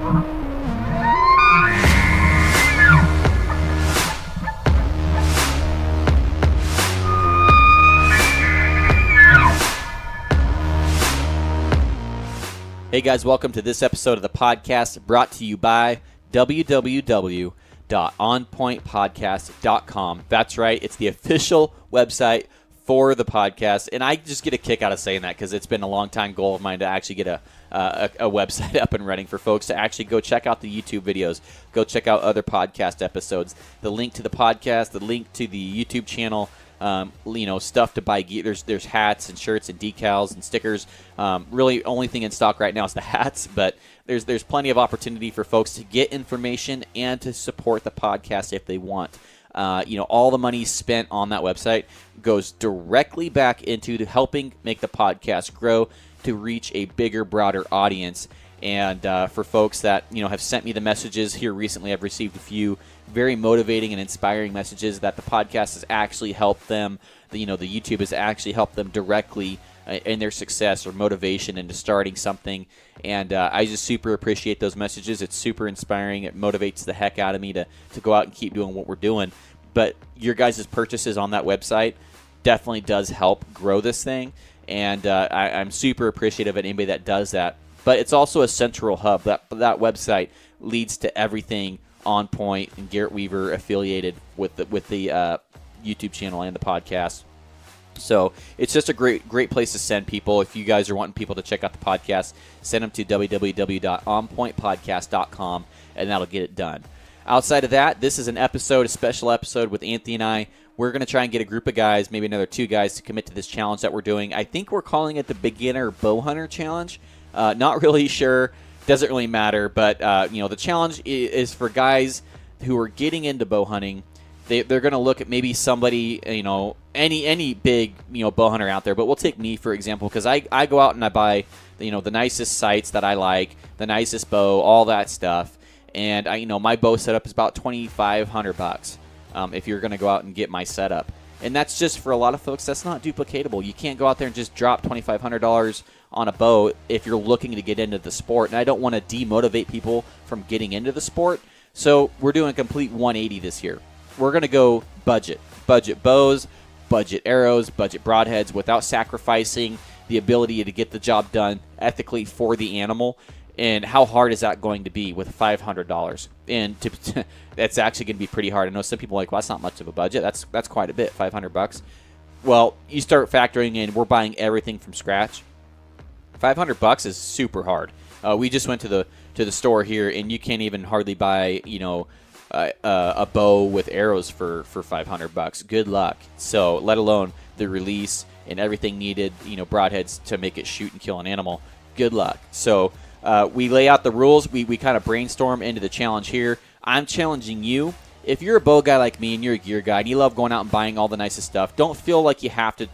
Hey guys, welcome to this episode of the podcast brought to you by www.onpointpodcast.com. That's right, it's the official website for the podcast, and I just get a kick out of saying that because it's been a long time goal of mine to actually get a website up and running for folks to actually go check out the YouTube videos, go check out other podcast episodes, the link to the podcast, the link to the YouTube channel, stuff to buy gear. There's hats and shirts and decals and stickers. Really, only thing in stock right now is the hats, but there's plenty of opportunity for folks to get information and to support the podcast if they want. All the money spent on that website goes directly back into helping make the podcast grow to reach a bigger, broader audience. And for folks that have sent me the messages here recently, I've received a few very motivating and inspiring messages that the podcast has actually helped them. The YouTube has actually helped them directly in their success or motivation into starting something. And I just super appreciate those messages. It's super inspiring. It motivates the heck out of me to go out and keep doing what we're doing. But your guys' purchases on that website definitely does help grow this thing. And I'm super appreciative of anybody that does that. But it's also a central hub. That website leads to everything On Point and Garrett Weaver affiliated with the YouTube channel and the podcast. So it's just a great place to send people. If you guys are wanting people to check out the podcast, send them to www.onpointpodcast.com, and that'll get it done. Outside of that, this is a special episode with Anthony and I. We're going to try and get a group of guys, maybe another 2 guys, to commit to this challenge that we're doing. I think we're calling it the Beginner Bowhunter Challenge. Not really sure. Doesn't really matter. But, the challenge is for guys who are getting into bow hunting. They're going to look at maybe somebody, any big, bow hunter out there. But we'll take me, for example, because I go out and I buy, the nicest sights that I like, the nicest bow, all that stuff. And, my bow setup is about $2,500 if you're going to go out and get my setup. And that's just, for a lot of folks, that's not duplicatable. You can't go out there and just drop $2,500 on a bow if you're looking to get into the sport. And I don't want to demotivate people from getting into the sport. So we're doing a complete 180 this year. We're going to go budget bows, budget arrows, budget broadheads without sacrificing the ability to get the job done ethically for the animal. And how hard is that going to be with $500? And that's actually going to be pretty hard. I know some people are like, well, that's not much of a budget. That's quite a bit, $500. Well, you start factoring in, we're buying everything from scratch. $500 is super hard. We just went to the store here, and you can't even hardly buy, a bow with arrows for $500. Good luck. So, let alone the release and everything needed, broadheads to make it shoot and kill an animal. Good luck. So, we lay out the rules. We kind of brainstorm into the challenge here. I'm challenging you. If you're a bow guy like me and you're a gear guy and you love going out and buying all the nicest stuff, don't feel like you have to,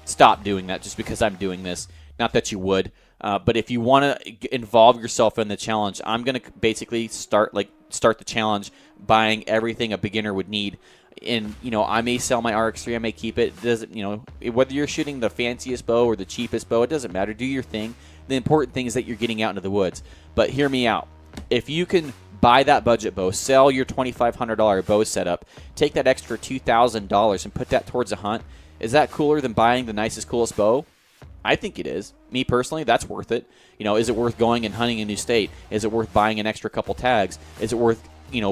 stop doing that just because I'm doing this. Not that you would. But if you want to involve yourself in the challenge, I'm going to basically start the challenge buying everything a beginner would need. And, I may sell my RX3, I may keep it. It doesn't, whether you're shooting the fanciest bow or the cheapest bow, it doesn't matter. Do your thing. The important thing is that you're getting out into the woods. But hear me out. If you can buy that budget bow, sell your $2,500 bow setup, take that extra $2,000 and put that towards a hunt, is that cooler than buying the nicest, coolest bow? I think it is. Me personally, that's worth it. Is it worth going and hunting a new state? Is it worth buying an extra couple tags? Is it worth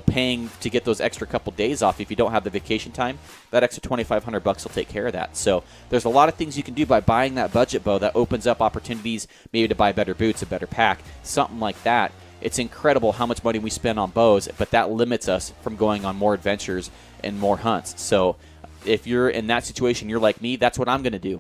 paying to get those extra couple days off if you don't have the vacation time? That extra $2,500 will take care of that. So there's a lot of things you can do by buying that budget bow that opens up opportunities maybe to buy better boots, a better pack, something like that. It's incredible how much money we spend on bows, but that limits us from going on more adventures and more hunts. So if you're in that situation, you're like me, that's what I'm going to do.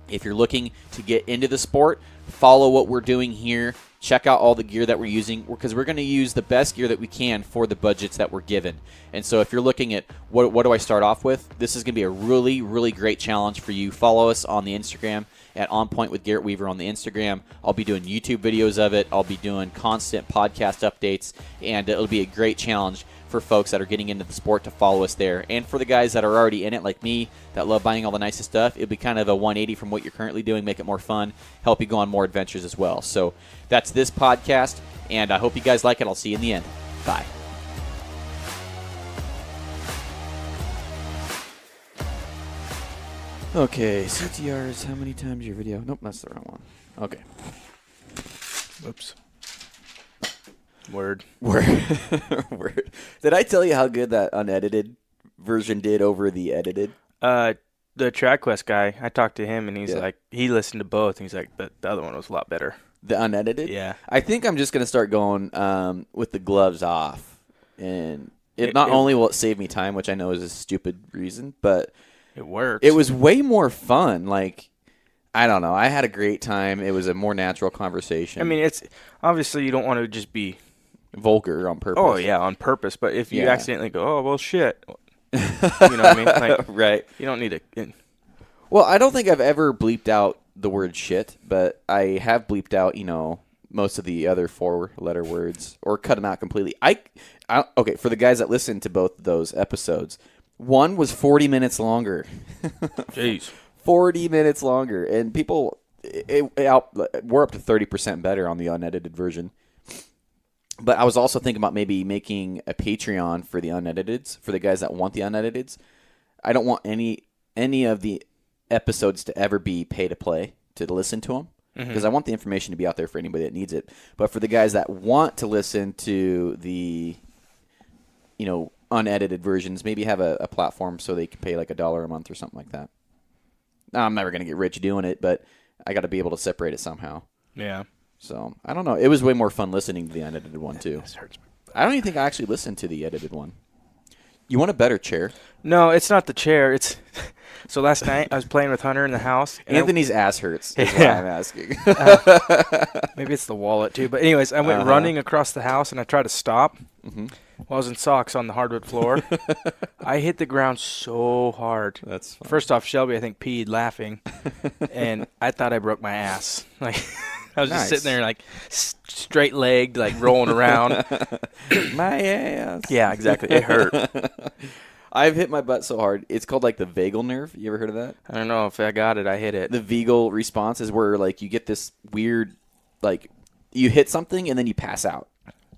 If you're looking to get into the sport, follow what we're doing here. Check out all the gear that we're using, because we're going to use the best gear that we can for the budgets that we're given. And so if you're looking at what do I start off with, this is going to be a really, really great challenge for you. Follow us on the Instagram at On Point with Garrett Weaver on the Instagram. I'll be doing YouTube videos of it. I'll be doing constant podcast updates, and it'll be a great challenge for folks that are getting into the sport to follow us there. And for the guys that are already in it, like me, that love buying all the nicest stuff, it'll be kind of a 180 from what you're currently doing, make it more fun, help you go on more adventures as well. So that's this podcast. And I hope you guys like it. I'll see you in the end. Bye. Okay, CTRs, how many times your video? Nope, that's the wrong one. Okay. Whoops. Word. Word. Did I tell you how good that unedited version did over the edited? The TradQuest guy, I talked to him, and he's like, he listened to both, and he's like, the other one was a lot better. The unedited? Yeah. I think I'm just going to start going with the gloves off. And not only will it save me time, which I know is a stupid reason, but it works. It was way more fun. Like, I don't know. I had a great time. It was a more natural conversation. I mean, it's obviously you don't want to just be vulgar on purpose. Oh, yeah, on purpose. But if you accidentally go, oh, well, shit. You know what I mean? Like, right. You don't need to. Well, I don't think I've ever bleeped out the word shit, but I have bleeped out, most of the other 4-letter words or cut them out completely. Okay, for the guys that listen to both of those episodes, one was 40 minutes longer. Jeez. 40 minutes longer. And people, we're up to 30% better on the unedited version. But I was also thinking about maybe making a Patreon for the unediteds, for the guys that want the unediteds. I don't want any of the episodes to ever be pay to play to listen to them, because I want the information to be out there for anybody that needs it. But for the guys that want to listen to the, unedited versions, maybe have a platform so they can pay like $1 a month or something like that. Now, I'm never going to get rich doing it, but I got to be able to separate it somehow. Yeah. So, I don't know. It was way more fun listening to the unedited one, too. I don't even think I actually listened to the edited one. You want a better chair? No, it's not the chair. It's so last night I was playing with Hunter in the house. Anthony's ass hurts is why I'm asking. Maybe it's the wallet, too. But anyways, I went running across the house, and I tried to stop while I was in socks on the hardwood floor. I hit the ground so hard. That's fun. First off, Shelby, I think, peed laughing, and I thought I broke my ass. Like, I was just sitting there, like, straight-legged, like, rolling around. My ass. Yeah, exactly. It hurt. I've hit my butt so hard. It's called, like, the vagal nerve. You ever heard of that? I don't know. If I got it, I hit it. The vagal response is where, like, you get this weird, like, you hit something and then you pass out.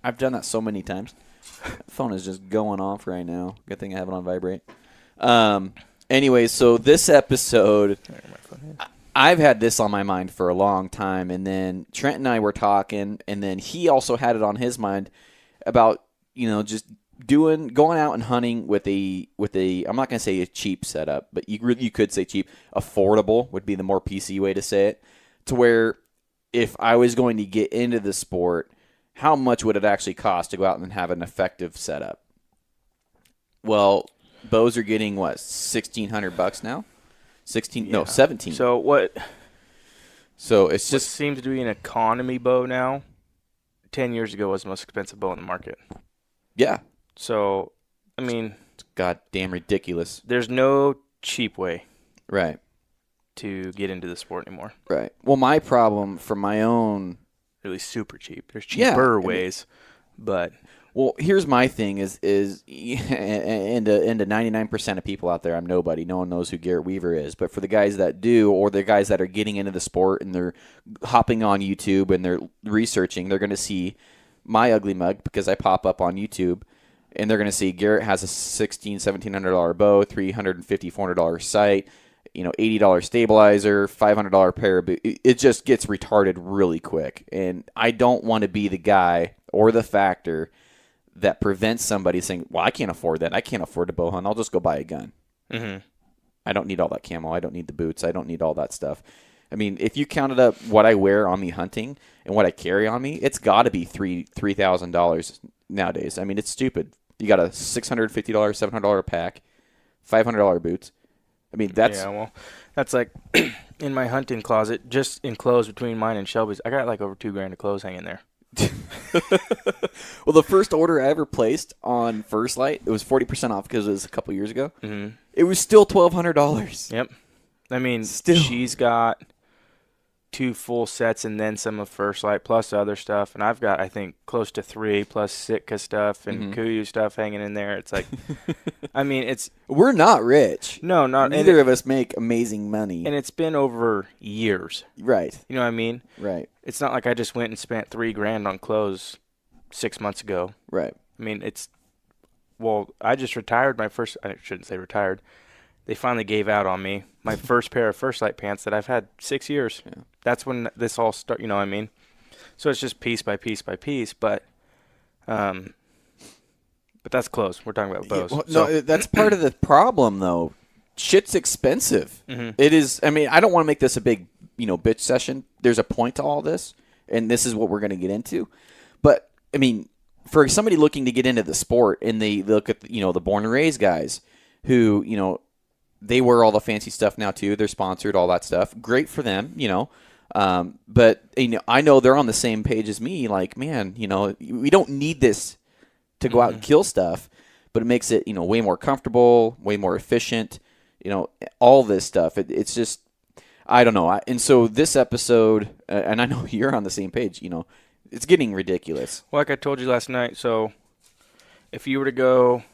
I've done that so many times. The phone is just going off right now. Good thing I have it on vibrate. Anyway, so this episode, I've had this on my mind for a long time, and then Trent and I were talking, and then he also had it on his mind about, just going out and hunting with a I'm not going to say a cheap setup, but you could say cheap. Affordable would be the more PC way to say it, to where if I was going to get into the sport, how much would it actually cost to go out and have an effective setup? Well, bows are getting what, $1,600 now? 17. So what? So it's just seems to be an economy bow now. 10 years ago was the most expensive bow in the market. Yeah. So, I mean, it's goddamn ridiculous. There's no cheap way, right, to get into the sport anymore. Right. Well, my problem for my own, really super cheap. There's cheaper ways, but. Well, here's my thing is into 99% of people out there, I'm nobody. No one knows who Garrett Weaver is. But for the guys that do, or the guys that are getting into the sport and they're hopping on YouTube and they're researching, they're going to see my ugly mug because I pop up on YouTube, and they're going to see Garrett has a $1,600, $1,700 bow, $350, $400 sight, $80 stabilizer, $500 pair of boots. It just gets retarded really quick. And I don't want to be the guy or the factor that prevents somebody saying, well, I can't afford that. I can't afford to bow hunt. I'll just go buy a gun. Mm-hmm. I don't need all that camo. I don't need the boots. I don't need all that stuff. I mean, if you counted up what I wear on me hunting and what I carry on me, it's got to be $3,000 nowadays. I mean, it's stupid. You got a $650, $700 pack, $500 boots. I mean, that's... Yeah, well, that's like in my hunting closet, just enclosed between mine and Shelby's, I got like over $2,000 of clothes hanging there. Well, the first order I ever placed on First Light, it was 40% off because it was a couple years ago. Mm-hmm. It was still $1,200. Yep. I mean, still. She's got 2 full sets and then some of First Light plus other stuff, and I've got, I think, close to 3 plus Sitka stuff and Kuiu stuff hanging in there. It's like, I mean, it's... We're not rich. No, neither of us make amazing money. And it's been over years. Right. You know what I mean? Right. It's not like I just went and spent $3,000 on clothes 6 months ago. Right. I mean, I just retired my first. I shouldn't say retired. They finally gave out on me. My first pair of First Light pants that I've had 6 years. Yeah. That's when this all started. You know what I mean? So it's just piece by piece by piece. But that's close. We're talking about bows. Well, no, that's part of the problem, though. Shit's expensive. It is. I mean, I don't want to make this a big, bitch session. There's a point to all this, and this is what we're going to get into. But I mean, for somebody looking to get into the sport, and they look at the Born and Raised guys, who they wear all the fancy stuff now too. They're sponsored, all that stuff. Great for them, But I know they're on the same page as me. Like, man, we don't need this to go out and kill stuff, but it makes it way more comfortable, way more efficient. All this stuff. It's just, I don't know. And so this episode, and I know you're on the same page. It's getting ridiculous. Well, like I told you last night, so if you were to go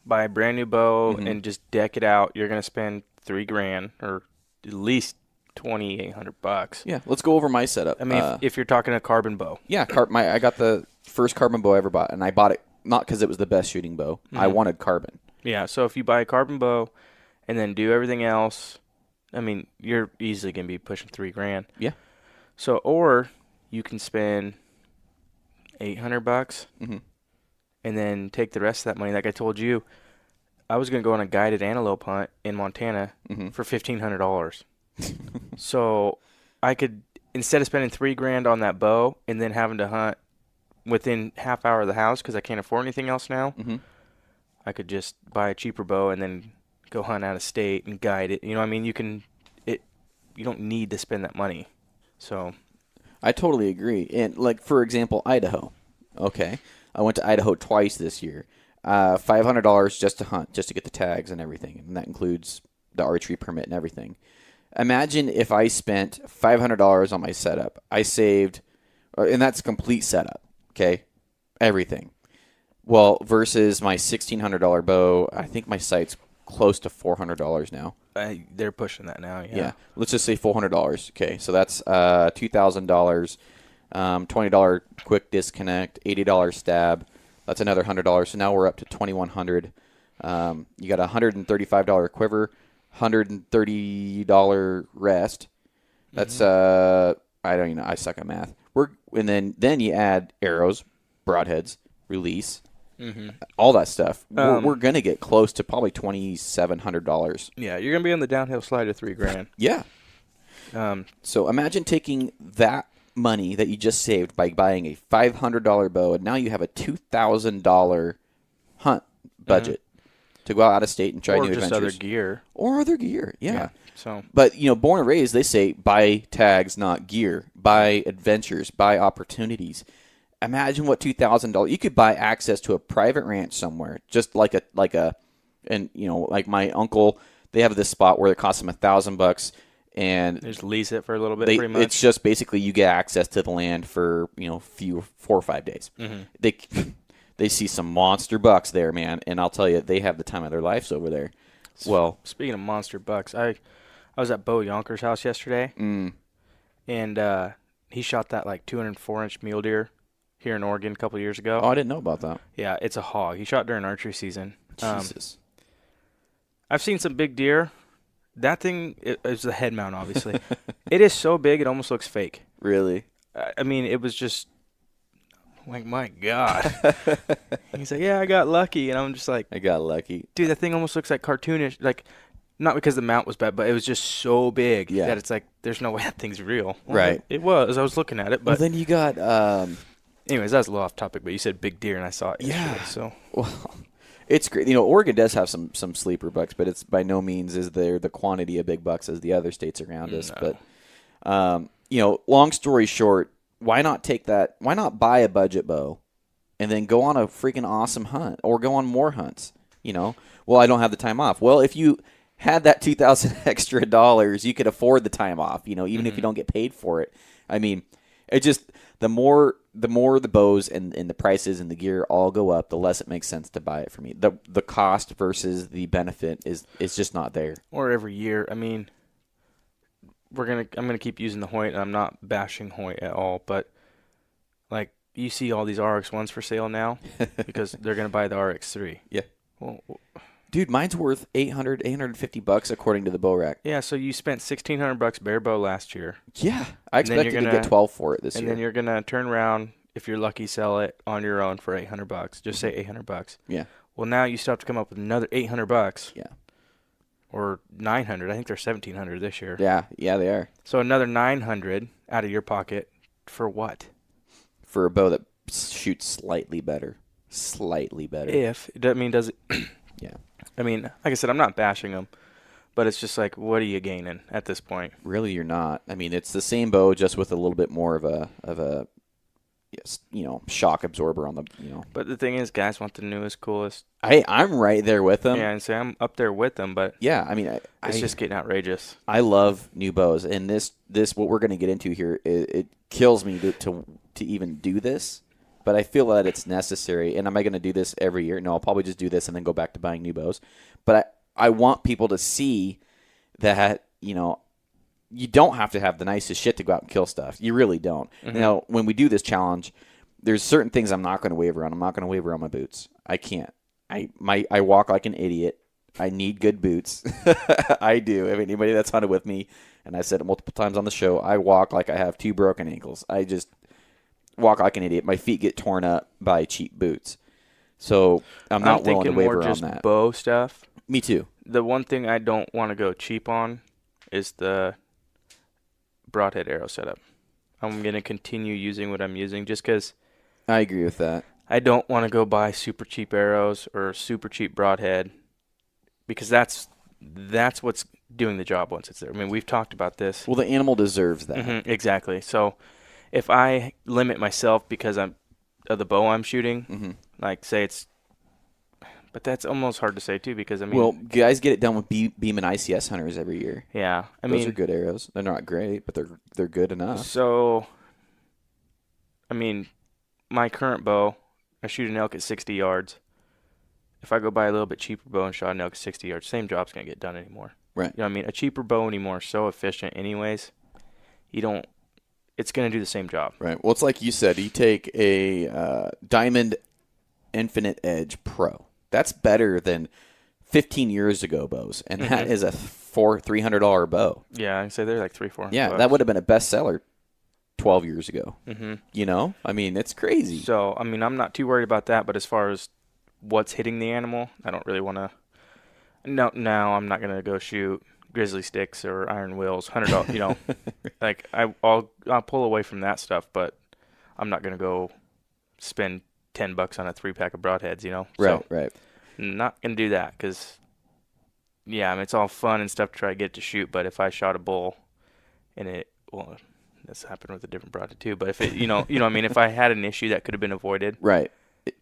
buy a brand new bow and just deck it out, you're gonna spend $3,000 or at least $2,800. Yeah, let's go over my setup. I mean, if you're talking a carbon bow. Yeah, I got the first carbon bow I ever bought, and I bought it not because it was the best shooting bow. I wanted carbon. Yeah, so if you buy a carbon bow and then do everything else, I mean, you're easily gonna be pushing $3,000. Yeah. So, or you can spend $800 and then take the rest of that money. Like I told you, I was gonna go on a guided antelope hunt in Montana for $1,500. So I could, instead of spending $3,000 on that bow and then having to hunt within half hour of the house because I can't afford anything else now, I could just buy a cheaper bow and then go hunt out of state and guide it. You know what I mean? You don't need to spend that money. So I totally agree. And like, for example, Idaho. Okay. I went to Idaho twice this year. $500 just to hunt, just to get the tags and everything. And that includes the archery permit and everything. Imagine if I spent $500 on my setup. I saved, and that's complete setup. Okay. Everything. Well, versus my $1,600 bow, I think my sight's close to $400 now. They're pushing that now, Yeah. Let's just say $400. Okay, so that's $2,000, $20 quick disconnect, $80 stab. That's another $100. So now we're up to $2,100. You got a $135 quiver, $130 rest. That's I suck at math. And then you add arrows, broadheads, release. All that stuff. We're going to get close to probably $2,700. Yeah, you're going to be on the downhill slide to $3,000. Yeah. So imagine taking that money that you just saved by buying a $500 bow, and now you have a $2,000 hunt budget to go out of state and try new adventures. Or just other gear. Or other gear, yeah. So, but Born and Raised, they say buy tags, not gear. Buy adventures. Buy opportunities. Imagine what $2,000 you could buy access to a private ranch somewhere, just like my uncle. They have this spot where it costs them $1,000, and they just lease it for a little bit. Pretty much, it's just basically you get access to the land for 4 or 5 days. They see some monster bucks there, man, and I'll tell you, they have the time of their lives over there. Well, speaking of monster bucks, I was at Bowhunter's house yesterday, and he shot that like 204-inch mule deer here in Oregon a couple of years ago. Oh, I didn't know about that. Yeah, it's a hog. He shot during archery season. Jesus. I've seen some big deer. That thing is the head mount, obviously. It is so big, it almost looks fake. Really? I mean, it was just like, my God. He's like, yeah, I got lucky. And I'm just like, I got lucky. Dude, that thing almost looks like cartoonish. Like, not because the mount was bad, but it was just so big that it's like, there's no way that thing's real. Well, right. It was. I was looking at it. But then you got... anyways, that was a little off topic, but you said big deer, and I saw it yesterday, so... Well, it's great. Oregon does have some sleeper bucks, but it's by no means is there the quantity of big bucks as the other states around us. But, long story short, why not take that? Why not buy a budget bow and then go on a freaking awesome hunt or go on more hunts? Well, I don't have the time off. Well, if you had that $2,000 extra dollars, you could afford the time off, even if you don't get paid for it. I mean, it just... The more the bows and the prices and the gear all go up, the less it makes sense to buy it for me. The cost versus the benefit is just not there. Or every year. I mean, I'm gonna keep using the Hoyt, and I'm not bashing Hoyt at all, but like you see all these RX1s for sale now because they're going to buy the RX3. Yeah. Well, Dude, mine's worth $850 according to the bow rack. yeah, so you spent $1,600 bare bow last year. Yeah. I expected to get 12 for it this year. And then you're going to turn around, if you're lucky, sell it on your own for $800. Just say $800. Yeah. Well, now you still have to come up with another $800. Yeah. Or $900. I think they're $1,700 this year. Yeah, they are. So another $900 out of your pocket for what? For a bow that shoots slightly better. Slightly better. Does it? Yeah. I mean, like I said, I'm not bashing them, but it's just like, what are you gaining at this point? Really, you're not. I mean, it's the same bow, just with a little bit more of a yes, shock absorber on the, But the thing is, guys want the newest, coolest. I'm right there with them. Yeah, and say I'm up there with them, but yeah, I mean, it's just getting outrageous. I love new bows, and this what we're going to get into here, it kills me to even do this, but I feel that it's necessary. And am I going to do this every year? No, I'll probably just do this and then go back to buying new bows. But I want people to see that, you don't have to have the nicest shit to go out and kill stuff. You really don't. Mm-hmm. Now, when we do this challenge, there's certain things I'm not going to waver on. I'm not going to waver on my boots. I can't. I walk like an idiot. I need good boots. I do. I mean, anybody that's hunted with me, and I said it multiple times on the show, I walk like I have 2 broken ankles. I just walk like an idiot. My feet get torn up by cheap boots. So I'm not willing to waver on that. Bow stuff. Me too. The one thing I don't want to go cheap on is the broadhead arrow setup. I'm going to continue using what I'm using just because I agree with that. I don't want to go buy super cheap arrows or super cheap broadhead because that's what's doing the job once it's there. I mean, we've talked about this. Well, the animal deserves that. Mm-hmm, exactly. So if I limit myself because of the bow I'm shooting, mm-hmm. like say it's, but that's almost hard to say too because I mean, well, guys get it done with beam and ICS hunters every year. Yeah, those are good arrows. They're not great, but they're good enough. So, I mean, my current bow, I shoot an elk at 60 yards. If I go buy a little bit cheaper bow and shot an elk at 60 yards, same job's gonna get done anymore. Right. You know what I mean? A cheaper bow anymore is so efficient, anyways. It's gonna do the same job. Right. Well, it's like you said. You take a Diamond Infinite Edge Pro. That's better than 15 years ago bows, and that is a $300 bow. Yeah, I'd say they're like $300-$400. Yeah, that would have been a bestseller 12 years ago. Mm-hmm. I mean, it's crazy. So, I mean, I'm not too worried about that, but as far as what's hitting the animal, I don't really want to. No, I'm not gonna go shoot grizzly sticks or iron wheels, $100. Like I'll pull away from that stuff, but I'm not gonna go spend $10 on a 3-pack of broadheads, Right. Not gonna do that because, yeah, I mean, it's all fun and stuff to try to get to shoot. But if I shot a bull, and that's happened with a different broadhead too. But if it, I mean, if I had an issue that could have been avoided, right.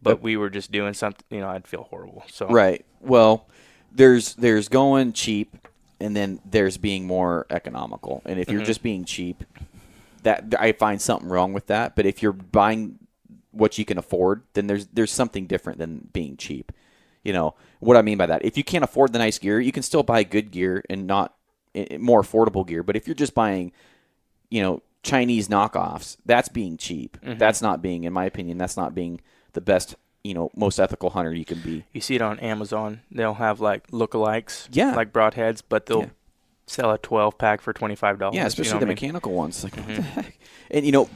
But we were just doing something, I'd feel horrible. So right. Well, there's going cheap, and then there's being more economical. And if you're just being cheap, that I find something wrong with that. But if you're buying what you can afford, then there's something different than being cheap. What I mean by that, if you can't afford the nice gear, you can still buy good gear and not more affordable gear. But if you're just buying, Chinese knockoffs, that's being cheap. That's not being, in my opinion, that's not being the best, most ethical hunter you can be. You see it on Amazon. They'll have like lookalikes, like broadheads, but they'll sell a 12-pack for $25. Yeah, especially the mechanical ones. Like, what the heck? And,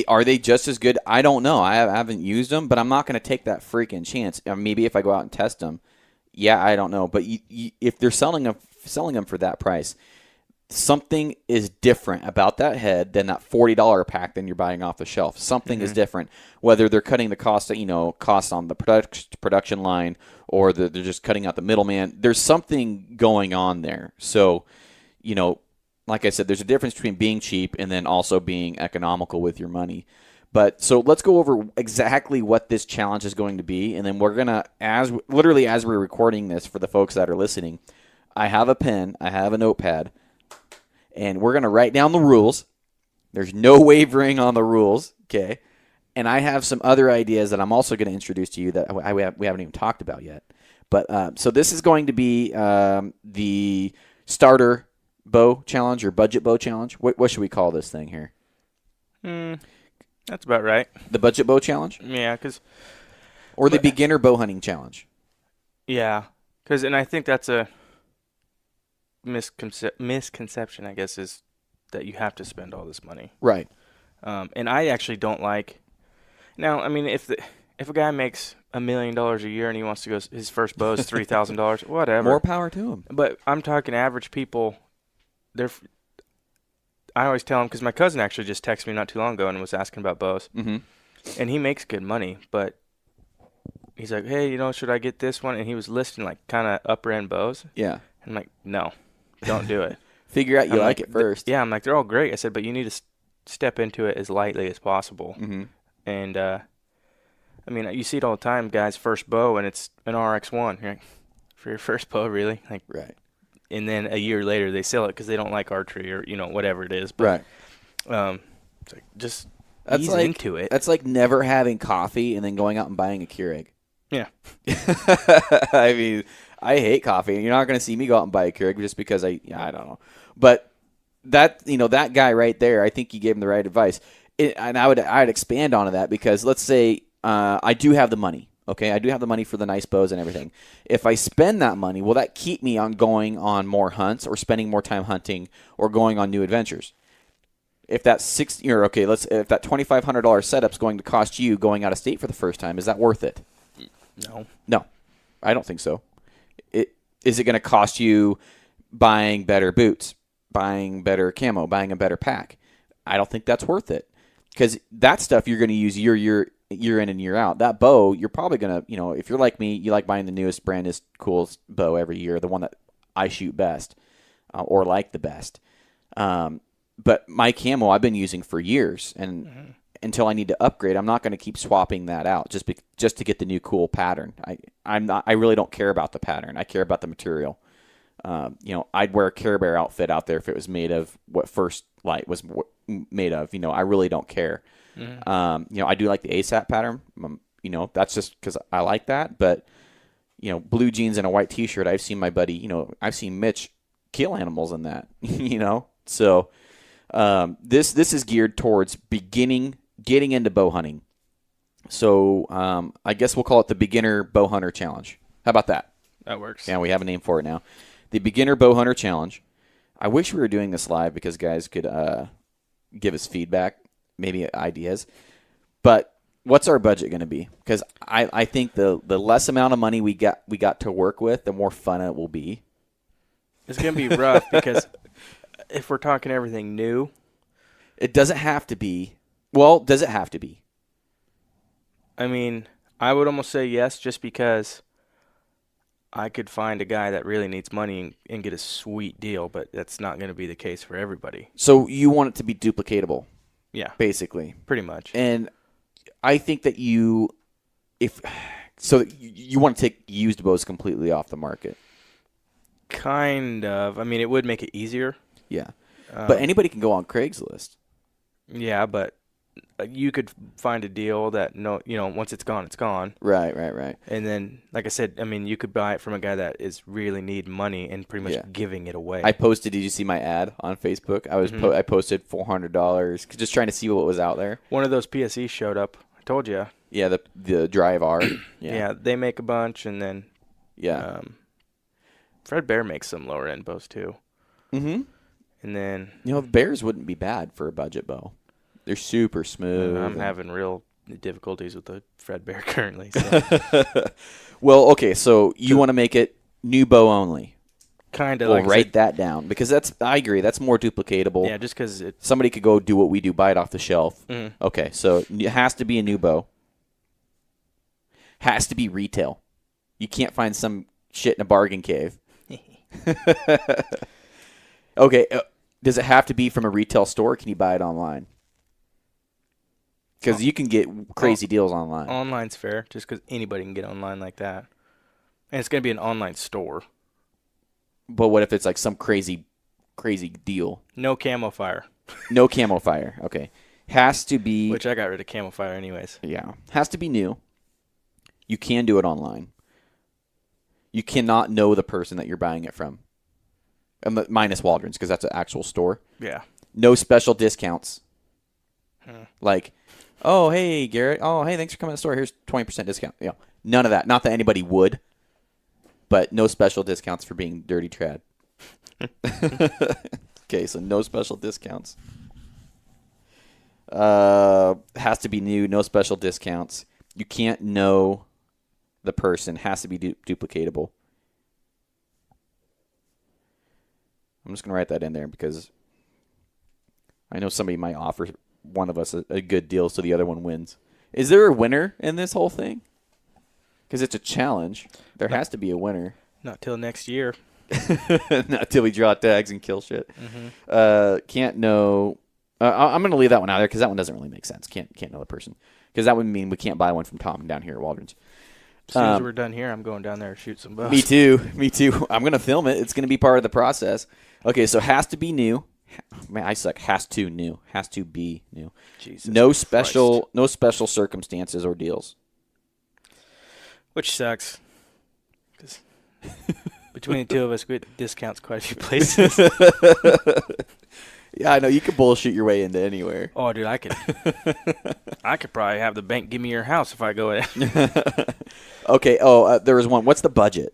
are they just as good? I don't know. I haven't used them, but I'm not going to take that freaking chance. Maybe if I go out and test them, I don't know. But if they're selling them for that price, something is different about that head than that $40 pack than you're buying off the shelf. Something is different. Whether they're cutting the cost on the production line, or they're just cutting out the middleman. There's something going on there. So, like I said, there's a difference between being cheap and then also being economical with your money. But so let's go over exactly what this challenge is going to be, and then we're gonna, as we're recording this for the folks that are listening, I have a pen, I have a notepad, and we're gonna write down the rules. There's no wavering on the rules, okay? And I have some other ideas that I'm also going to introduce to you that we haven't even talked about yet. But so this is going to be the starter bow challenge or budget bow challenge. What should we call this thing here? I That's about right. The budget bow challenge? Yeah, Or the beginner bow hunting challenge? Yeah, and I think that's a misconception, I guess, is that you have to spend all this money. Right. And I actually don't like. Now, I mean, if a guy makes $1 million a year and he wants to go, his first bow is $3,000, whatever. More power to him. But I'm talking average people. I always tell him, because my cousin actually just texted me not too long ago and was asking about bows. Mm-hmm. And he makes good money, but he's like, hey, should I get this one? And he was listing like kind of upper end bows. Yeah. And I'm like, no, don't do it. Figure out you like it first. Yeah, I'm like, they're all great. I said, but you need to step into it as lightly as possible. Mm-hmm. And, I mean, you see it all the time, guys, first bow, and it's an RX-1. You're like, for your first bow, really? Like, right. And then a year later, they sell it because they don't like archery or, whatever it is. But, right. It's like, just that's ease like, into it. That's like never having coffee and then going out and buying a Keurig. Yeah. I mean, I hate coffee, and you're not going to see me go out and buy a Keurig just because I don't know. But that guy right there, I think you gave him the right advice. And I'd expand onto that, because let's say I do have the money. Okay, I do have the money for the nice bows and everything. If I spend that money, will that keep me on going on more hunts or spending more time hunting or going on new adventures? If that if that $2,500 setup's going to cost you going out of state for the first time, is that worth it? No, I don't think so. Is it going to cost you buying better boots, buying better camo, buying a better pack? I don't think that's worth it, because that stuff you're going to use year in and year out. That bow, you're probably going to, if you're like me, you like buying the newest, brandest, coolest bow every year, the one that I shoot best or like the best. But my camo I've been using for years, and until I need to upgrade, I'm not going to keep swapping that out just to get the new cool pattern. I really don't care about the pattern. I care about the material. I'd wear a Care Bear outfit out there if it was made of what First Light was made of. I really don't care. Mm-hmm. I do like the ASAP pattern. That's just because I like that. But blue jeans and a white T-shirt, I've seen my buddy. I've seen Mitch kill animals in that. So this is geared towards getting into bow hunting. So I guess we'll call it the Beginner Bow Hunter Challenge. How about that? That works. Yeah, we have a name for it now. The Beginner Bow Hunter Challenge. I wish we were doing this live because guys could give us feedback, maybe ideas. But what's our budget going to be? Because I think the less amount of money we got to work with, the more fun it will be. It's going to be rough because if we're talking everything new. It doesn't have to be. Well, does it have to be? I mean, I would almost say yes, just because I could find a guy that really needs money and get a sweet deal, but that's not going to be the case for everybody. So you want it to be duplicatable. Yeah. Basically. Pretty much. And I think that you want to take used bows completely off the market. Kind of. I mean, it would make it easier. Yeah. But anybody can go on Craigslist. Yeah, but you could find a deal that once it's gone, it's gone. Right. And then, like I said, I mean, you could buy it from a guy that is really need money and pretty much giving it away. I posted. Did you see my ad on Facebook? I posted $400, just trying to see what was out there. One of those PSEs showed up. I told you. Yeah, the Drive R. Yeah, they make a bunch, and then Fred Bear makes some lower end bows too. Mm-hmm. And then the Bears wouldn't be bad for a budget bow. They're super smooth. I'm having real difficulties with the Fred Bear currently. So. Well, okay, so you want to make it new bow only. Kind of. We'll write that down, because I agree, that's more duplicatable. Yeah, just because somebody could go do what we do, buy it off the shelf. Mm-hmm. Okay, so it has to be a new bow. Has to be retail. You can't find some shit in a bargain cave. Okay, does it have to be from a retail store, or can you buy it online? Because you can get crazy deals online. Online's fair, just because anybody can get online like that. And it's going to be an online store. But what if it's like some crazy deal? No camo fire. No camo fire. Okay. Has to be. Which I got rid of camo fire anyways. Yeah. Has to be new. You can do it online. You cannot know the person that you're buying it from. Minus Waldron's, because that's an actual store. Yeah. No special discounts. Like, Oh, hey, Garrett. Oh, hey, thanks for coming to the store. Here's 20% discount. None of that. Not that anybody would, but no special discounts for being dirty trad. Okay, so no special discounts. Has to be new. No special discounts. You can't know the person. Has to be duplicatable. I'm just going to write that in there because I know somebody might offer one of us a good deal so the other one wins. Is there a winner in this whole thing? Because it's a challenge. There has to be a winner. Not till next year. Not till we draw tags and kill shit. Can't know. I'm going to leave that one out there because that one doesn't really make sense. Can't know the person. Because that would mean we can't buy one from Tom down here at Waldron's. As soon as we're done here, I'm going down there to shoot some bows. Me too. I'm going to film it. It's going to be part of the process. Okay, so has to be new. Man, I suck. Has to new. Has to be new. Jesus no Christ. no special circumstances or deals. Which sucks. 'Cause between the two of us, we get discounts quite a few places. Yeah, I know. You could bullshit your way into anywhere. Oh, dude, I could probably have the bank give me your house if I go in. Okay. There was one. What's the budget?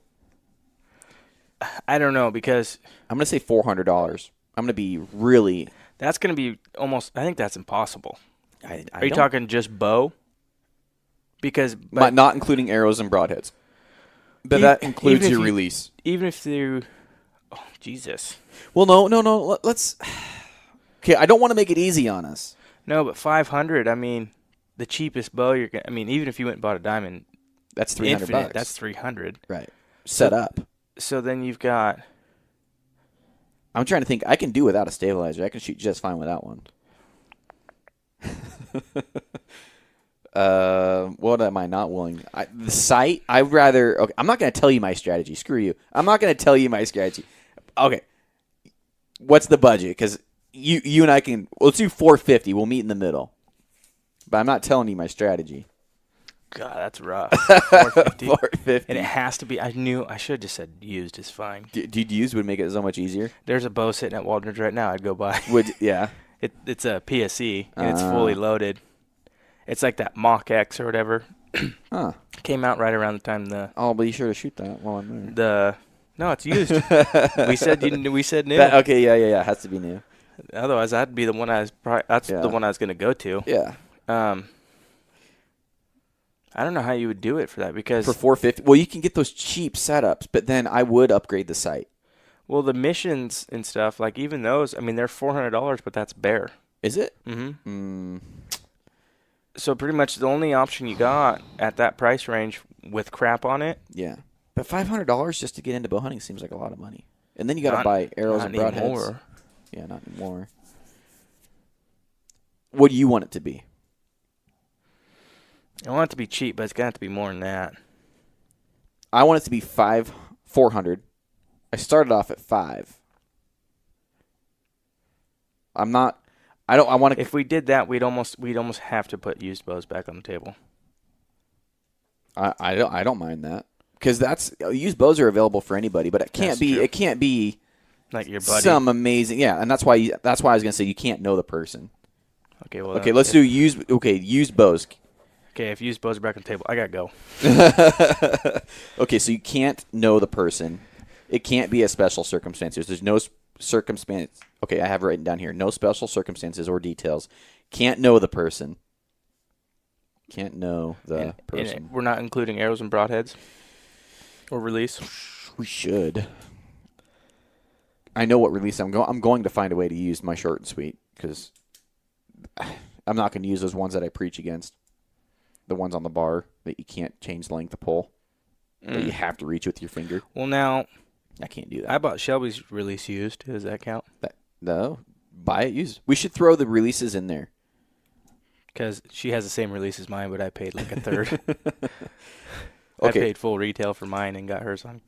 I don't know because I'm gonna say $400. I'm gonna be really. that's going to be almost. I think that's impossible. I Are you don't- talking just bow? Because not including arrows and broadheads? But E- that includes even if your you- release. even if they're, oh Jesus, Well, no. Let's. Okay, I don't want to make it easy on us. no, but 500. I mean, the cheapest bow you're. I mean, even if you went and bought a diamond That's $300. infinite, that's 300. right. Set up. So then you've got. I'm trying to think. I can do without a stabilizer. I can shoot just fine without one. What am I not willing? The sight. I'd rather. Okay, I'm not going to tell you my strategy. Screw you. I'm not going to tell you my strategy. Okay. What's the budget? Because you and I can. Let's do 450. We'll meet in the middle. But I'm not telling you my strategy. God, that's rough. 450. 450. And it has to be. I should have just said used is fine. Dude, use would make it so much easier. There's a bow sitting at Waldron's right now. I'd go buy. Yeah. It's a PSE and it's fully loaded. It's like that Mach X or whatever. Huh. Came out right around the time I'll be sure to shoot that while I'm there. no, it's used. we said new. Okay, yeah. Has to be new. Otherwise, that'd be the one the one I was going to go to. Yeah. I don't know how you would do it for that because For 450. Well, you can get those cheap setups, but then I would upgrade the sight. well, the missions and stuff, like even those, I mean, they're $400, but that's bare. Is it? Mm-hmm. So pretty much the only option you got at that price range with crap on it. Yeah. But $500 just to get into bow hunting seems like a lot of money. And then you got to buy arrows not and broadheads. anymore. Yeah, not anymore. What do you want it to be? I want it to be cheap, but it's gonna have to be more than that. I want it to be 400. I started off at 5. I want to. If we did that, we'd almost have to put used bows back on the table. I don't mind that because used bows are available for anybody, but it can't be. True. It can't be Like your buddy. some amazing. Yeah, and that's why I was gonna say you can't know the person. Okay, well. Okay, let's do used. Okay, used bows. Okay, if used bows are back on the table, I gotta go. Okay, so you can't know the person. It can't be a special circumstances. There's no circumstance. Okay, I have it written down here. No special circumstances or details. Can't know the person. Can't know the person. And we're not including arrows and broadheads or release. We should. I know what release I'm going to find a way to use my short and sweet because I'm not going to use those ones that I preach against. The ones on the bar that you can't change the length of pull. That you have to reach with your finger. Well, now I can't do that. I bought Shelby's release used. Does that count? No, buy it used. We should throw the releases in there. Because she has the same release as mine, but I paid like a third. Okay. I paid full retail for mine and got hers on.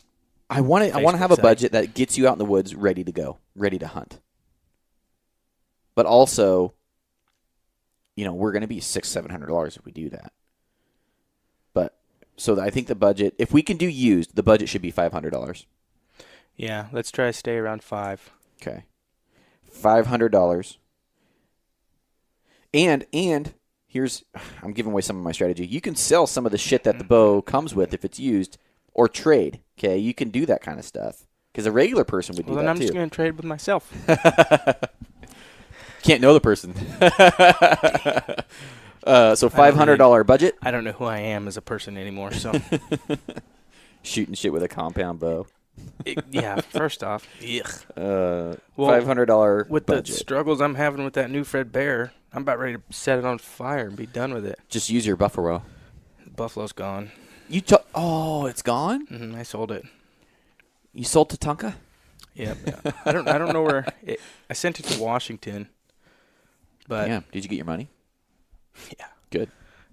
I want to have a site. budget that gets you out in the woods ready to go, ready to hunt. But also, we're going to be $600-700 if we do that. But so I think the budget, if we can do used, the budget should be $500. Yeah, let's try to stay around 5. Okay. $500. And I'm giving away some of my strategy. You can sell some of the shit that the bow comes with if it's used, or trade. Okay, you can do that kind of stuff because a regular person would do that too. Well, then I'm just going to trade with myself. Can't know the person. So $500 budget. I don't know who I am as a person anymore. So shooting shit with a compound bow. Yeah, first off, $500 with budget. the struggles I'm having with that new Fred Bear, I'm about ready to set it on fire and be done with it. Just use your buffalo. Buffalo's gone. Oh, it's gone? I sold it. You sold Tatanka? Yeah. I don't know where. I sent it to Washington. But yeah. Did you get your money? Yeah. Good.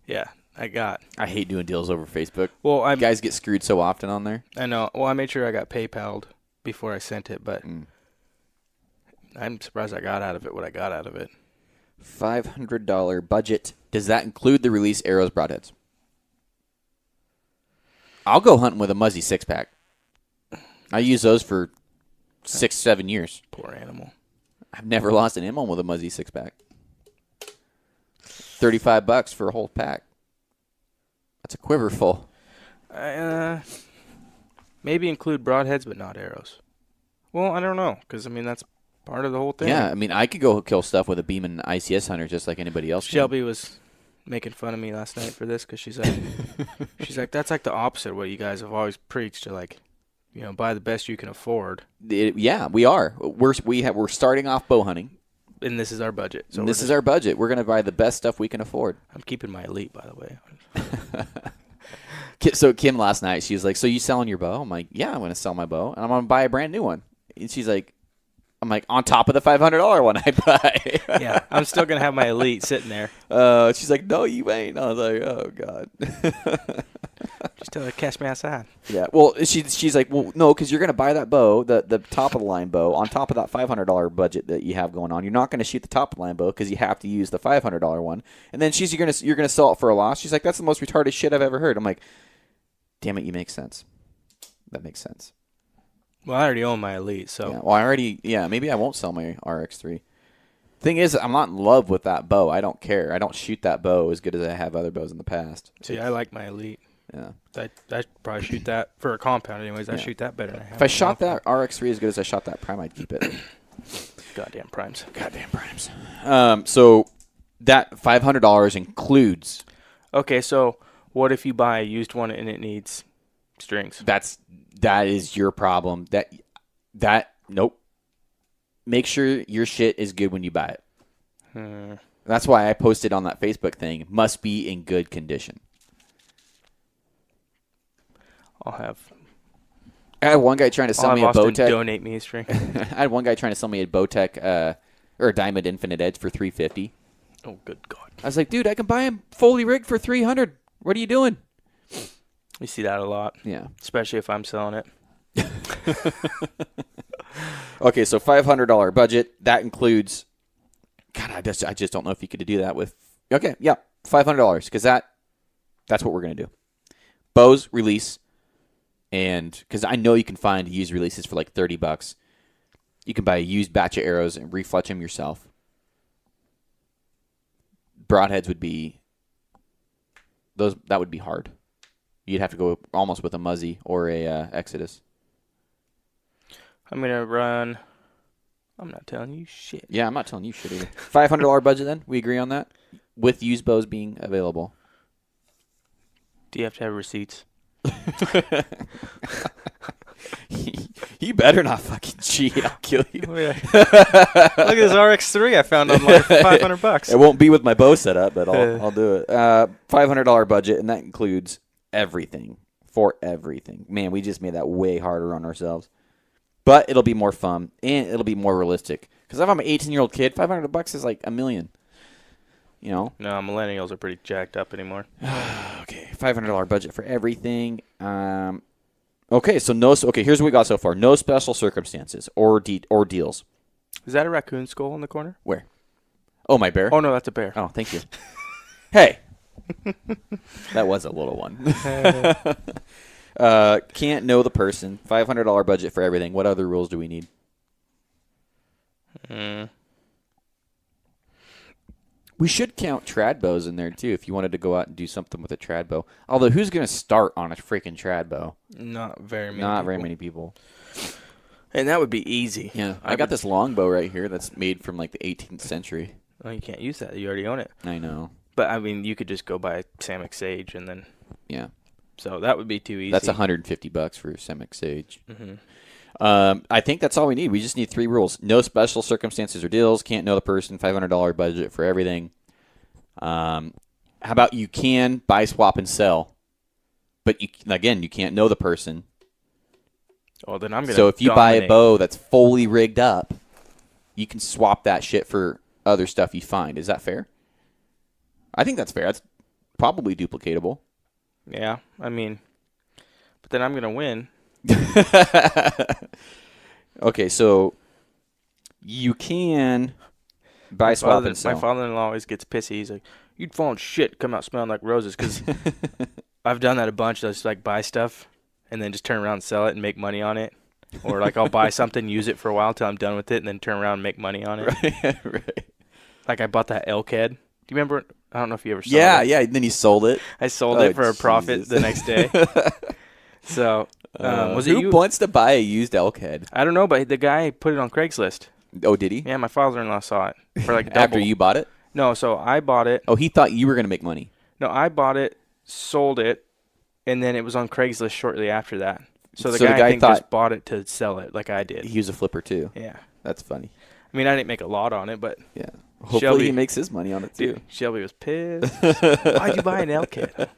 Yeah, I hate doing deals over Facebook. Well, guys get screwed so often on there. I know. Well, I made sure I got PayPal'd before I sent it, but I'm surprised I got out of it what I got out of it. $500 budget. Does that include the release arrows, broadheads? I'll go hunting with a Muzzy 6-pack. I use those for 6-7 years. Poor animal. I've never lost an ammo with a Muzzy 6-pack. $35 for a whole pack. That's a quiver full. Maybe include broadheads, but not arrows. Well, I don't know, because, that's part of the whole thing. Yeah, I could go kill stuff with a beam and ICS hunter just like anybody else. Shelby was making fun of me last night for this because she's like, that's like the opposite of what you guys have always preached to, like, buy the best you can afford. Yeah, we are. We're starting off bow hunting. And this is our budget. So this is our budget. We're going to buy the best stuff we can afford. I'm keeping my elite, by the way. So Kim last night, she was like, so you selling your bow? I'm like, yeah, I'm going to sell my bow. And I'm going to buy a brand new one. And she's like, I'm like, on top of the $500 one I buy. Yeah, I'm still going to have my elite sitting there. She's like, no, you ain't. I was like, oh, God. Just tell her to catch me outside. Yeah, well, she's like, well, no, because you're going to buy that bow, the top-of-the-line bow, on top of that $500 budget that you have going on. You're not going to shoot the top-of-the-line bow because you have to use the $500 one. And then you're going to sell it for a loss. She's like, that's the most retarded shit I've ever heard. I'm like, damn it, you make sense. That makes sense. Well, I already own my elite, so. Yeah, well, maybe I won't sell my RX3. Thing is, I'm not in love with that bow. I don't care. I don't shoot that bow as good as I have other bows in the past. See, I like my elite. Yeah. I probably shoot that for a compound anyways. I shoot that better than I have. If I shot that RX3 as good as I shot that Prime, I'd keep it. Goddamn primes. So that $500 includes. Okay, so what if you buy a used one and it needs strings? That is your problem. Nope. Make sure your shit is good when you buy it. That's why I posted on that Facebook thing. Must be in good condition. I had one guy trying to sell me a Bowtech. Donate me a string. I had one guy trying to sell me a Bowtech or a Diamond Infinite Edge for $350. Oh, good God! I was like, dude, I can buy him fully rigged for $300. What are you doing? You see that a lot. Yeah, especially if I'm selling it. Okay, so $500 budget that includes. God, I just don't know if you could do that with. Okay, yeah, $500 because that's what we're gonna do. Bows release. And because I know you can find used releases for like $30. You can buy a used batch of arrows and refletch them yourself. Broadheads would be that would be hard. You'd have to go almost with a Muzzy or a Exodus. I'm gonna run. I'm not telling you shit. Yeah, I'm not telling you shit either. $500 budget then? We agree on that? With used bows being available. Do you have to have receipts? You better not fucking cheat. I'll kill you. Look at this RX3 I found online for $500. It won't be with my bow setup, but I'll do it. $500 budget, and that includes everything. For everything. Man, we just made that way harder on ourselves. But it'll be more fun, and it'll be more realistic. Because if I'm an 18-year-old kid, $500 is like $1 million. You know? No, millennials are pretty jacked up anymore. Okay, $500 budget for everything. Okay, here's what we got so far. No special circumstances or deals. Is that a raccoon skull in the corner? Where? Oh, my bear? Oh, no, that's a bear. Oh, thank you. Hey. That was a little one. Can't know the person. $500 budget for everything. What other rules do we need? We should count trad bows in there, too, if you wanted to go out and do something with a trad bow. Although, who's going to start on a freaking trad bow? Not very many Not people. very many people. And that would be easy. Yeah. I got this longbow right here that's made from, like, the 18th century. Oh, you can't use that. You already own it. I know. But, I mean, you could just go buy Samick Sage and then... Yeah. So that would be too easy. That's $150 for Samick Sage. Mm-hmm. I think that's all we need. We just need 3 rules. No special circumstances or deals. Can't know the person. $500 budget for everything. How about you can buy, swap, and sell, but you can't know the person. Oh, then I'm gonna. So if you buy a dominate. bow that's fully rigged up, you can swap that shit for other stuff you find. Is that fair? I think that's fair. That's probably duplicatable. Yeah, I mean, but then I'm gonna win. Okay, so you can buy, swap, and sell. My father-in-law always gets pissy. He's like, "You'd fall in shit, come out smelling like roses." Because I've done that a bunch. I just like buy stuff and then just turn around and sell it and make money on it. Or like I'll buy something, use it for a while till I'm done with it, and then turn around and make money on it. Right. Like I bought that elk head. Do you remember? I don't know if you ever saw it. Yeah. Then you sold it. I sold it for a profit Jesus. the next day. So was it who you? wants to buy a used elk head? I don't know, but the guy put it on Craigslist. Oh, did he? Yeah, my father-in-law saw it for like double. After you bought it? No, so I bought it. Oh, he thought you were going to make money. No, I bought it, sold it, and then it was on Craigslist shortly after that. So the So guy, the guy I think, thought- just bought it to sell it like I did. He was a flipper, too. Yeah. That's funny. I mean, I didn't make a lot on it, but Yeah. Hopefully Shelby- he makes his money on it, too. dude, Shelby was pissed. Why'd you buy an elk head?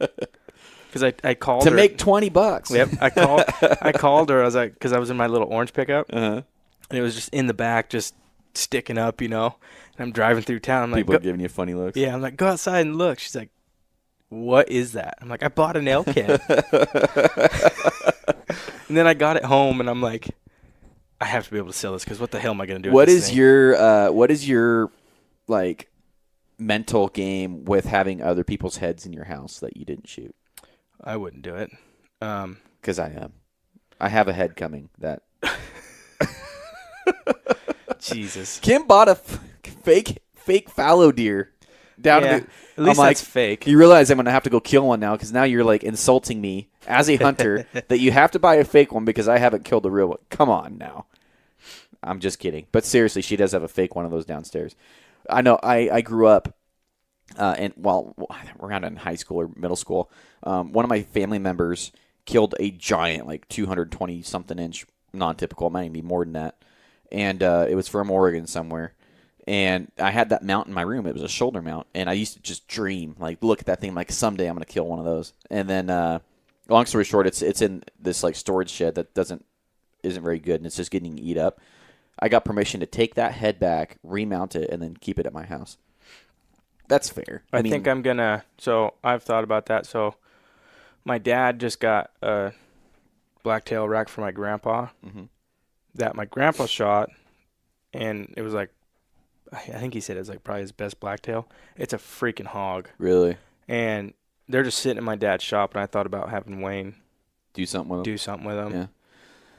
Because I called To her. make $20. Yep, I called her. I was like, because I was in my little orange pickup, Uh-huh. and it was just in the back, just sticking up, you know. And I'm driving through town. I'm like, People are giving you funny looks. yeah, I'm like, go outside and look. She's like, what is that? I'm like, I bought an elk head. And then I got it home, and I'm like, I have to be able to sell this because what the hell am I going to do? What with this is thing? what is your like mental game with having other people's heads in your house that you didn't shoot? I wouldn't do it. Because I am. I have a head coming that Jesus. Kim bought a fake fallow deer down Yeah, to the. at least I'm that's like, fake. You realize I'm gonna have to go kill one now because now you're like insulting me as a hunter that you have to buy a fake one because I haven't killed a real one. Come on now. I'm just kidding, but seriously, she does have a fake one of those downstairs. I know. I grew up, and around in high school or middle school, one of my family members killed a giant, like 220 something inch, non-typical, might even be more than that, and it was from Oregon somewhere. And I had that mount in my room. It was a shoulder mount, and I used to just dream, like, look at that thing, like someday I'm gonna kill one of those. And then, long story short, it's in this like storage shed that isn't very good, and it's just getting eat up. I got permission to take that head back, remount it, and then keep it at my house. That's fair. I think I'm going to – so I've thought about that. So my dad just got a blacktail rack for my grandpa that my grandpa shot, and it was like – I think he said it was like probably his best blacktail. It's a freaking hog. Really And they're just sitting in my dad's shop, and I thought about having Wayne do something with them. them. Yeah.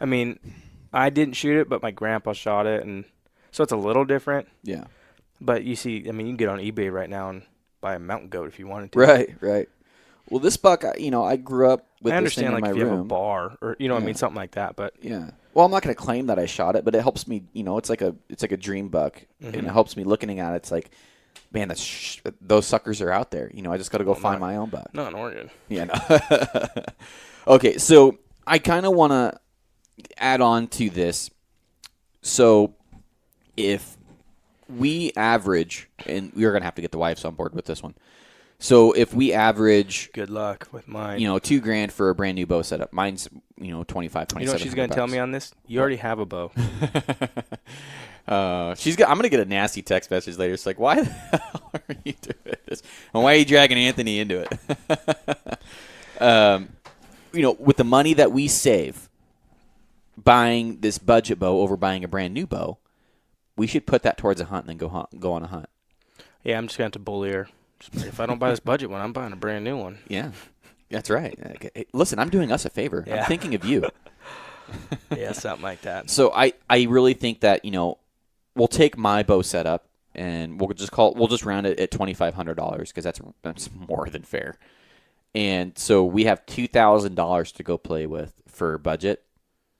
I mean, I didn't shoot it, but my grandpa shot it, and so it's a little different. Yeah. But you see, I mean, you can get on eBay right now and buy a mountain goat if you wanted to. Right. Well, this buck, I grew up with I this thing understand, in like, my if you have a room. bar or, you know what I mean, something like that, but. Yeah. Well, I'm not going to claim that I shot it, but it helps me. It's like a dream buck, and it helps me looking at it. It's like, man, those suckers are out there. I just got to go find my own buck. Not in Oregon. Yeah. No. Okay, so I kind of want to add on to this. So if we average, and we're going to have to get the wives on board with this one. So if we average, Good luck with mine. $2,000 for a brand new bow setup. Mine's, 27. You know what she's going to tell me on this? You already have a bow. I'm going to get a nasty text message later. It's like, why the hell are you doing this? And why are you dragging Anthony into it? With the money that we save buying this budget bow over buying a brand new bow, we should put that towards a hunt and then go on a hunt. Yeah, I'm just going to have to bully her. If I don't buy this budget one, I'm buying a brand new one. Yeah, that's right. Okay. Listen, I'm doing us a favor. Yeah. I'm thinking of you. Yeah, something like that. So I really think that, we'll take my bow setup and we'll just round it at $2,500 because that's more than fair. And so we have $2,000 to go play with for budget.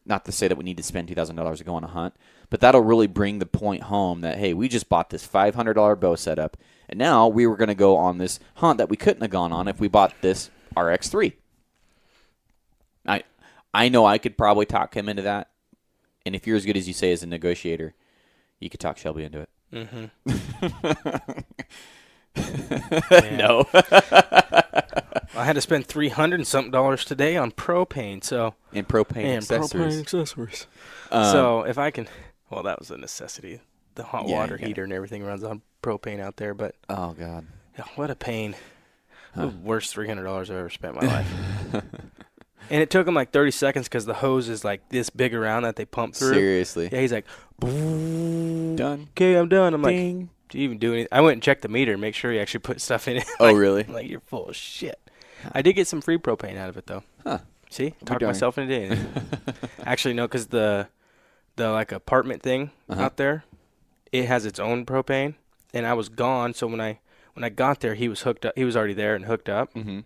Not to say that we need to spend $2,000 to go on a hunt, but that'll really bring the point home that, hey, we just bought this $500 bow setup, and now we were going to go on this hunt that we couldn't have gone on if we bought this RX3. I know I could probably talk him into that, and if you're as good as you say as a negotiator, you could talk Shelby into it. Mm-hmm. No. I had to spend $300 and something today on propane, so And propane accessories. So if I can, well, that was a necessity. The hot water heater and everything runs on propane out there, but oh god, yeah, what a pain! The worst $300 I've ever spent in my life. And it took him like 30 seconds because the hose is like this big around that they pump through. Seriously? Yeah, he's like, done. Okay, I'm done. I'm Ding. like, do you even do anything? I went and checked the meter, make sure he actually put stuff in it. Oh, really? I'm like, you're full of shit. I did get some free propane out of it though. Huh? See, talked myself into it. Actually, no, because the like apartment thing out there, it has its own propane, and I was gone. So when I got there, he was hooked up. He was already there and hooked up. Mm-hmm.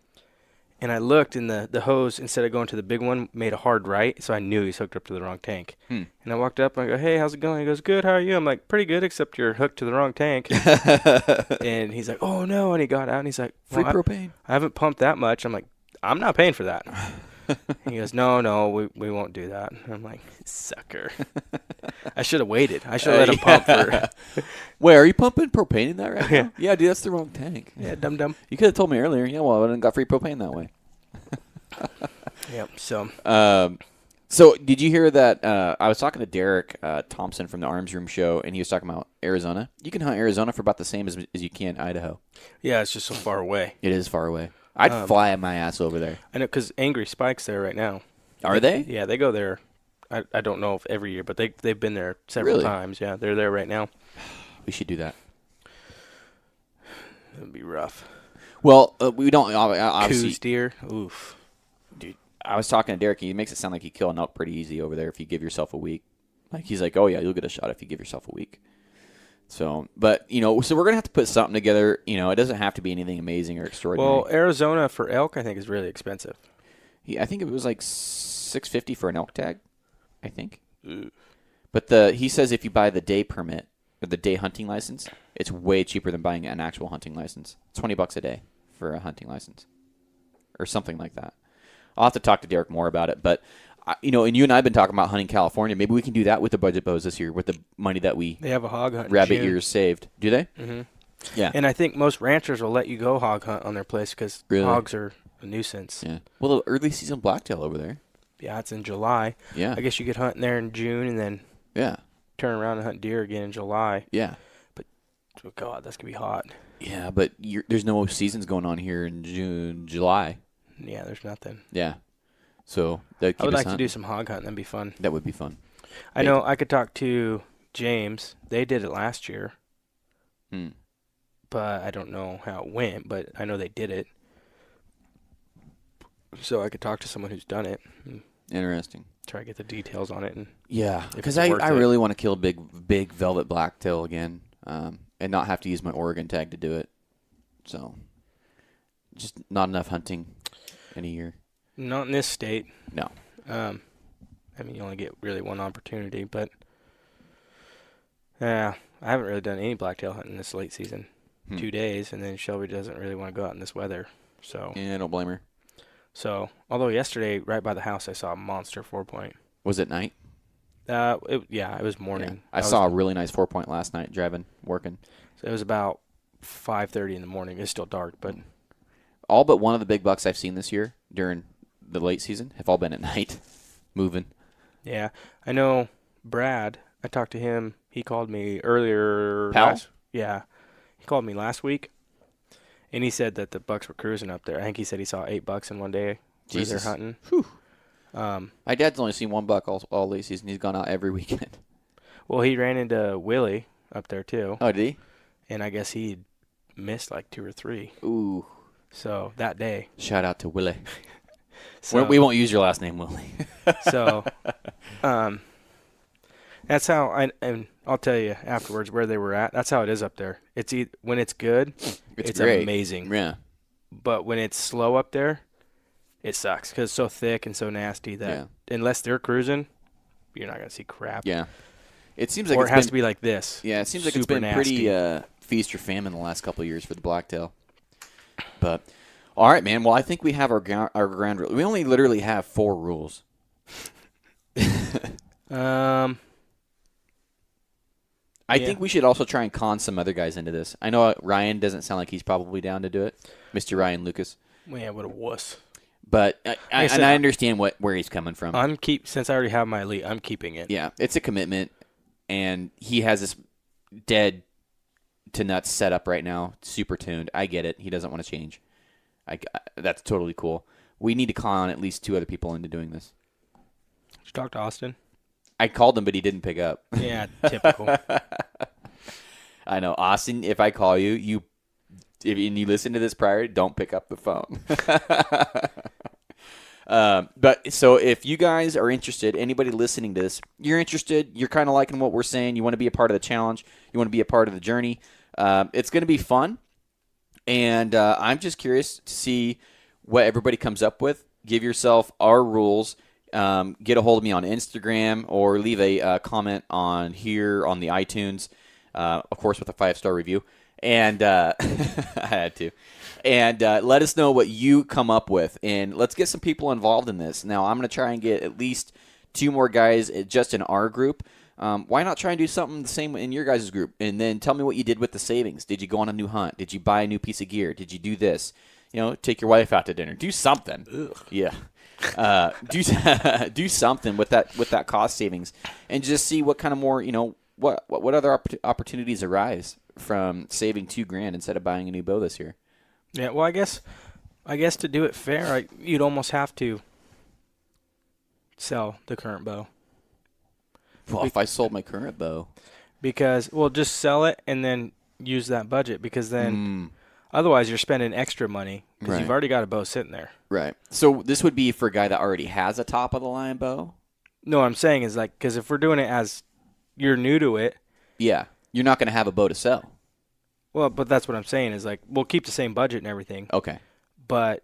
And I looked, and the hose, instead of going to the big one, made a hard right, so I knew he's hooked up to the wrong tank. And I walked up, and I go, hey, how's it going? He goes, good, how are you? I'm like, pretty good, except you're hooked to the wrong tank. And he's like, oh, no, and he got out, and he's like, free propane. I haven't pumped that much. I'm like, I'm not paying for that. He goes, no, we won't do that. And I'm like, sucker. I should have waited. I should have let him pump for. Wait, are you pumping propane in that right now? Yeah, dude, that's the wrong tank. Yeah, dum-dum. You could have told me earlier. Yeah, well, I wouldn't got free propane that way. Yep, so. So did you hear that? I was talking to Derek Thompson from the Arms Room show, and he was talking about Arizona. You can hunt Arizona for about the same as you can Idaho. Yeah, it's just so far away. It is far away. I'd fly my ass over there. I know, because Angry Spike's there right now. Are they? Yeah, they go there. I don't know if every year, but they've been there several times. Yeah, they're there right now. We should do that. It'd be rough. Well, we don't obviously. Coos deer, oof. Dude, I was talking to Derek. He makes it sound like you kill an elk pretty easy over there if you give yourself a week. Like he's like, oh yeah, you'll get a shot if you give yourself a week. So, but so we're gonna have to put something together. It doesn't have to be anything amazing or extraordinary. Well, Arizona for elk, I think, is really expensive. I think it was like $650 for an elk tag. I think. But he says if you buy the day permit or the day hunting license, it's way cheaper than buying an actual hunting license. It's $20 a day for a hunting license, or something like that. I'll have to talk to Derek more about it. But and you and I have been talking about hunting California. Maybe we can do that with the budget bows this year with the money that they have a hog hunt. Rabbit ears saved. Do they? Mm-hmm. Yeah. And I think most ranchers will let you go hog hunt on their place because hogs are a nuisance. Yeah. Well, the early season blacktail over there. Yeah, it's in July. Yeah. I guess you could hunt in there in June and then turn around and hunt deer again in July. Yeah. But, oh God, that's going to be hot. Yeah, but there's no seasons going on here in June, July. Yeah, there's nothing. Yeah. So I would like to do some hog hunting. That'd be fun. That would be fun. I know I could talk to James. They did it last year. But I don't know how it went, but I know they did it. So I could talk to someone who's done it. Interesting. Try to get the details on it. And yeah, because I really want to kill a big velvet blacktail again and not have to use my Oregon tag to do it. So just not enough hunting in a year. Not in this state. No. I mean, you only get really one opportunity, but I haven't really done any blacktail hunting this late season. 2 days, and then Shelby doesn't really want to go out in this weather. So yeah, I don't blame her. So, although yesterday, right by the house, I saw a monster 4-point. Was it night? It was morning. Yeah. I saw a really nice 4-point last night driving, working. So it was about 5:30 in the morning. It's still dark, but all but one of the big bucks I've seen this year during the late season have all been at night, moving. Yeah, I know Brad. I talked to him. He called me earlier. Pal? He called me last week, and he said that the bucks were cruising up there. I think he said he saw 8 bucks in one day. Jesus. They're hunting. Whew. My dad's only seen 1 buck all late season. He's gone out every weekend. Well, he ran into Willie up there too. Oh, did he? And I guess he missed like 2 or 3. Ooh. So that day. Shout out to Willie. So, we won't use your last name, Willie. So, that's how and I'll tell you afterwards where they were at. That's how it is up there. When it's good, it's great. amazing. Yeah. But when it's slow up there, it sucks because it's so thick and so nasty that unless they're cruising, you're not gonna see crap. Yeah. It seems like or it has to be like this. Yeah, it seems like it's Super been nasty. pretty feast or famine the last couple of years for the blacktail. But all right, man. Well, I think we have our ground rule. We only literally have 4 rules. I think we should also try and con some other guys into this. I know Ryan doesn't sound like he's probably down to do it, Mr. Ryan Lucas. Man, what a wuss. But I understand where he's coming from. Since I already have my elite, I'm keeping it. Yeah, it's a commitment, and he has this dead to nuts setup right now, super tuned. I get it. He doesn't want to change. That's totally cool. We need to con at least 2 other people into doing this. Did you talk to Austin? I called him, but he didn't pick up. Yeah, typical. I know. Austin, if I call you, if you listen to this prior, don't pick up the phone. But so if you guys are interested, anybody listening to this, you're interested, you're kind of liking what we're saying, you want to be a part of the challenge, you want to be a part of the journey, it's going to be fun. And I'm just curious to see what everybody comes up with. Give yourself our rules. Get a hold of me on Instagram or leave a comment on here on the iTunes, of course, with a 5-star review. And I had to. And let us know what you come up with. And let's get some people involved in this. Now, I'm going to try and get at least 2 more guys just in our group. Why not try and do something the same in your guys' group? And then tell me what you did with the savings. Did you go on a new hunt? Did you buy a new piece of gear? Did you do this? Take your wife out to dinner. Do something. Ugh. Yeah. Do something with that cost savings, and just see what kind of more what other opportunities arise from saving $2,000 instead of buying a new bow this year. Yeah, well, I guess to do it fair, you'd almost have to sell the current bow. Well, if I sold my current bow, just sell it and then use that budget because then. Otherwise, you're spending extra money because you've already got a bow sitting there. Right. So this would be for a guy that already has a top-of-the-line bow? No, what I'm saying is because if we're doing it as you're new to it. Yeah. You're not going to have a bow to sell. Well, but that's what I'm saying is we'll keep the same budget and everything. Okay. But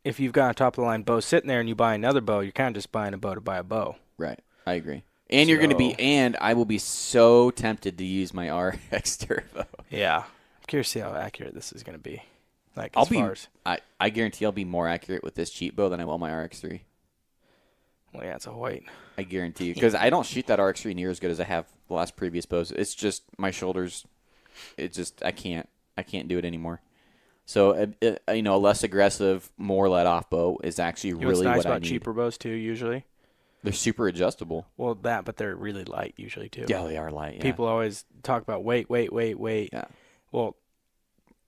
if you've got a top-of-the-line bow sitting there and you buy another bow, you're kind of just buying a bow to buy a bow. Right. I agree. And you're going to and I will be so tempted to use my RX Turbo. Yeah. Curious to see how accurate this is going to be. I guarantee I'll be more accurate with this cheap bow than I will my RX3. Well, yeah, it's a white. I guarantee you. Because I don't shoot that RX3 near as good as I have the last previous bows. It's just my shoulders. I can't do it anymore. So, a less aggressive, more let-off bow is actually really what's nice what I about need. Cheaper bows, too, usually? They're super adjustable. Well, but they're really light usually, too. Yeah, they are light, yeah. People always talk about weight. Yeah. Well,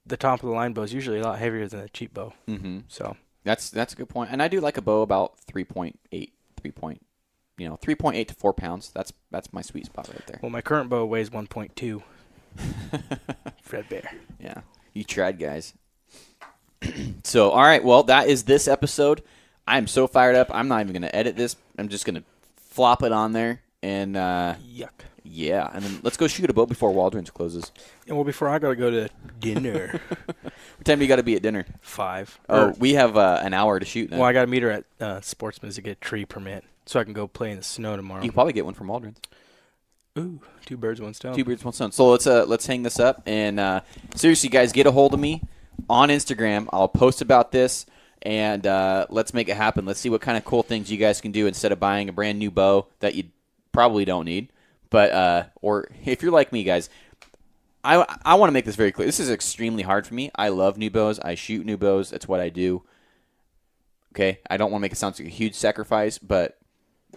the top of the line bow is usually a lot heavier than a cheap bow. Mm-hmm. So that's a good point. And I do like a bow about 3.8 to 4 pounds. That's my sweet spot right there. Well, my current bow weighs 1.2. Fredbear. Yeah, you tried, guys. So, all right. Well, that is this episode. I'm so fired up. I'm not even going to edit this. I'm just going to flop it on there and yuck. Yeah, and then let's go shoot a bow before Waldron's closes. And before I got to go to dinner. What time do you got to be at dinner? 5. Oh, we have an hour to shoot then. Well, I got to meet her at Sportsman's to get a tree permit so I can go play in the snow tomorrow. You can probably get one from Waldron's. Ooh, 2 birds, 1 stone. 2 birds, 1 stone. So let's hang this up. And seriously, guys, get a hold of me on Instagram. I'll post about this, and let's make it happen. Let's see what kind of cool things you guys can do instead of buying a brand new bow that you probably don't need. But or if you're like me, guys, I want to make this very clear. This is extremely hard for me. I love new bows. I shoot new bows. That's what I do. Okay, I don't want to make it sound like a huge sacrifice, but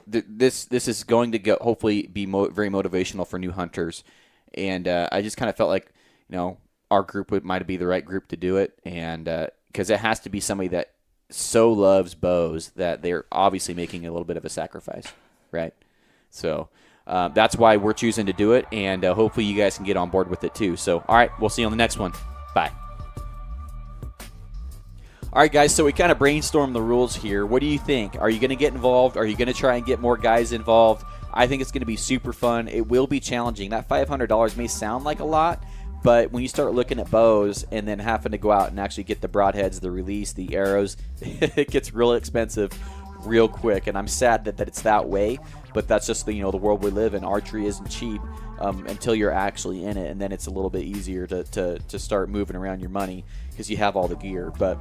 this is going to hopefully be very motivational for new hunters. And I just kind of felt like our group might be the right group to do it, and because it has to be somebody that so loves bows that they're obviously making a little bit of a sacrifice, right? So. That's why we're choosing to do it, and hopefully you guys can get on board with it too. So, all right, we'll see you on the next one. Bye. All right, guys, so we kind of brainstormed the rules here. What do you think? Are you going to get involved? Are you going to try and get more guys involved? I think it's going to be super fun. It will be challenging. That $500 may sound like a lot, but when you start looking at bows and then having to go out and actually get the broadheads, the release, the arrows, it gets real expensive real quick. And I'm sad that it's that way, but that's just the world we live in. Archery isn't cheap until you're actually in it, and then it's a little bit easier to start moving around your money because you have all the gear. But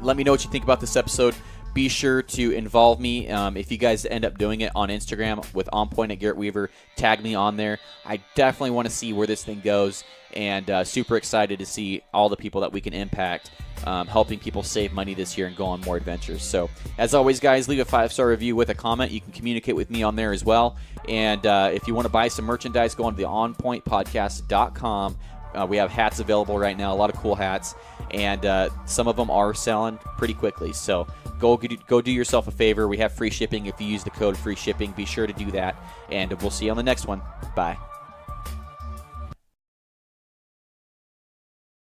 let me know what you think about this episode. Be sure to involve me. If you guys end up doing it on Instagram with OnPoint at Garrett Weaver, tag me on there. I definitely want to see where this thing goes, and super excited to see all the people that we can impact, helping people save money this year and go on more adventures. So, as always, guys, leave a 5-star review with a comment. You can communicate with me on there as well. And if you want to buy some merchandise, go on to the onpointpodcast.com. We have hats available right now, a lot of cool hats, and some of them are selling pretty quickly. So go do yourself a favor. We have free shipping. If you use the code free shipping, be sure to do that, and we'll see you on the next one. Bye.